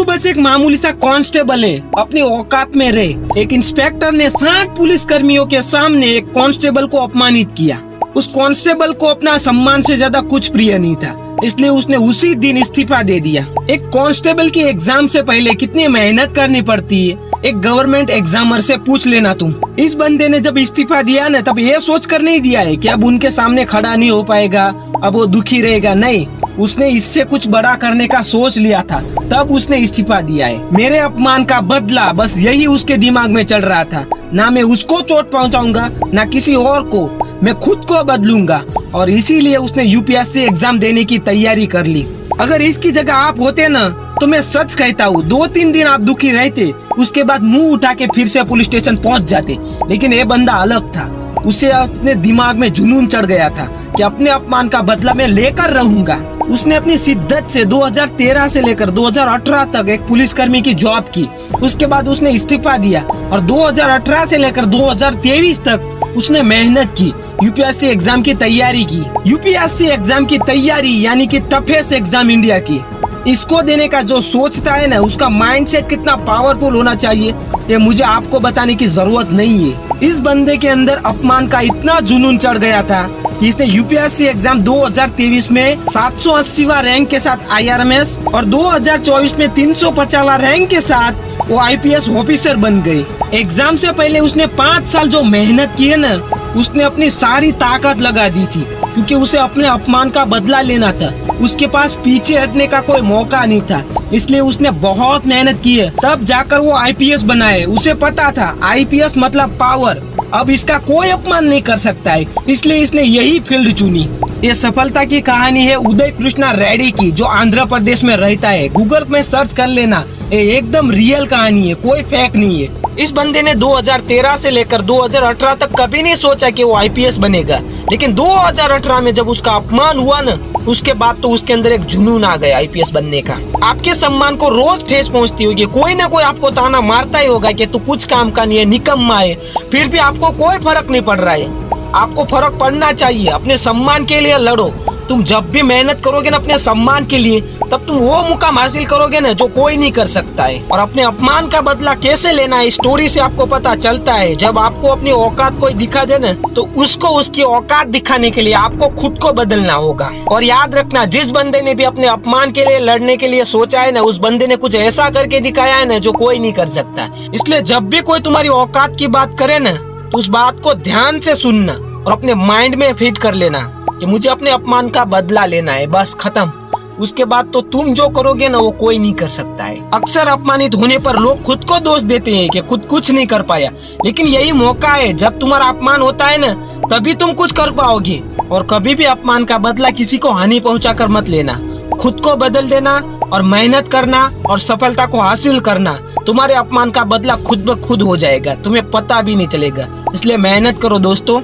तू बस एक मामूली सा कांस्टेबल है, अपनी औकात में रहे। एक इंस्पेक्टर ने 60 पुलिस कर्मियों के सामने एक कांस्टेबल को अपमानित किया। उस कांस्टेबल को अपना सम्मान से ज्यादा कुछ प्रिय नहीं था, इसलिए उसने उसी दिन इस्तीफा दे दिया। एक कांस्टेबल की एग्जाम से पहले कितनी मेहनत करनी पड़ती है, एक गवर्नमेंट एग्जामर से पूछ लेना तुम। इस बंदे ने जब इस्तीफा दिया ना, तब ये सोच कर नहीं दिया है कि अब उनके सामने खड़ा नहीं हो पाएगा, अब वो दुखी रहेगा। नहीं, उसने इससे कुछ बड़ा करने का सोच लिया था, तब उसने इस्तीफा दिया है। मेरे अपमान का बदला, बस यही उसके दिमाग में चल रहा था। ना मैं उसको चोट पहुंचाऊंगा, ना किसी और को, मैं खुद को बदलूंगा। और इसीलिए उसने यूपीएससी एग्जाम देने की तैयारी कर ली। अगर इसकी जगह आप होते ना, तो मैं सच कहता हूँ 2-3 दिन आप दुखी रहते, उसके बाद मुंह उठा के फिर से पुलिस स्टेशन पहुँच जाते। लेकिन ये बंदा अलग था, उसे अपने दिमाग में जुनून चढ़ गया था कि अपने अपमान का बदला मैं लेकर रहूंगा। उसने अपनी शिद्दत से 2013 से लेकर 2018 तक एक पुलिसकर्मी की जॉब की। उसके बाद उसने इस्तीफा दिया और 2018 से लेकर 2023 तक उसने मेहनत की, यूपीएससी एग्जाम की तैयारी की। यूपीएससी एग्जाम की तैयारी यानी कि टफेस्ट एग्जाम इंडिया की। इसको देने का जो सोचता है ना, उसका माइंडसेट कितना पावरफुल होना चाहिए, ये मुझे आपको बताने की जरूरत नहीं है। इस बंदे के अंदर अपमान का इतना जुनून चढ़ गया था कि इसने यूपीएससी एग्जाम 2023 में 780वां रैंक के साथ आईआरएमएस और 2024 में 350वां रैंक के साथ वो आईपीएस ऑफिसर बन गए। एग्जाम से पहले उसने 5 साल जो मेहनत की है ना, उसने अपनी सारी ताकत लगा दी थी, क्योंकि उसे अपने अपमान का बदला लेना था। उसके पास पीछे हटने का कोई मौका नहीं था, इसलिए उसने बहुत मेहनत की है, तब जाकर वो आईपीएस बना है। उसे पता था आईपीएस मतलब पावर, अब इसका कोई अपमान नहीं कर सकता है, इसलिए इसने यही फील्ड चुनी। ये सफलता की कहानी है उदय कृष्णा रेड्डी की, जो आंध्र प्रदेश में रहता है। गूगल में सर्च कर लेना, ये एकदम रियल कहानी है, कोई फेक नहीं है। इस बंदे ने 2013 से लेकर 2018 तक कभी नहीं सोचा कि वो आईपीएस बनेगा, लेकिन 2018 में जब उसका अपमान हुआ ना, उसके बाद तो उसके अंदर एक जुनून आ गया आईपीएस बनने का। आपके सम्मान को रोज ठेस पहुंचती होगी, कोई ना कोई आपको ताना मारता ही होगा कि तू कुछ काम का नहीं है, निकम्मा है, फिर भी आपको कोई फर्क नहीं पड़ रहा है। आपको फर्क पड़ना चाहिए, अपने सम्मान के लिए लड़ो। तुम जब भी मेहनत करोगे ना अपने सम्मान के लिए, तब तुम वो मुकाम हासिल करोगे ना जो कोई नहीं कर सकता है। और अपने अपमान का बदला कैसे लेना है, स्टोरी से आपको पता चलता है। जब आपको अपनी औकात कोई दिखा दे ना, तो उसको उसकी औकात दिखाने के लिए आपको खुद को बदलना होगा। और याद रखना, जिस बंदे ने भी अपने अपमान के लिए लड़ने के लिए सोचा है ना, उस बंदे ने कुछ ऐसा करके दिखाया है ना जो कोई नहीं कर सकता। इसलिए जब भी कोई तुम्हारी औकात की बात करे ना, तो उस बात को ध्यान से सुनना और अपने माइंड में फिट कर लेना कि मुझे अपने अपमान का बदला लेना है, बस खत्म। उसके बाद तो तुम जो करोगे ना, वो कोई नहीं कर सकता है। अक्सर अपमानित होने पर लोग खुद को दोष देते हैं कि खुद कुछ नहीं कर पाया, लेकिन यही मौका है, जब तुम्हारा अपमान होता है ना, तभी तुम कुछ कर पाओगे। और कभी भी अपमान का बदला किसी को हानि पहुंचा कर मत लेना, खुद को बदल देना और मेहनत करना और सफलता को हासिल करना। तुम्हारे अपमान का बदला खुद ब खुद हो जाएगा, तुम्हें पता भी नहीं चलेगा। इसलिए मेहनत करो दोस्तों।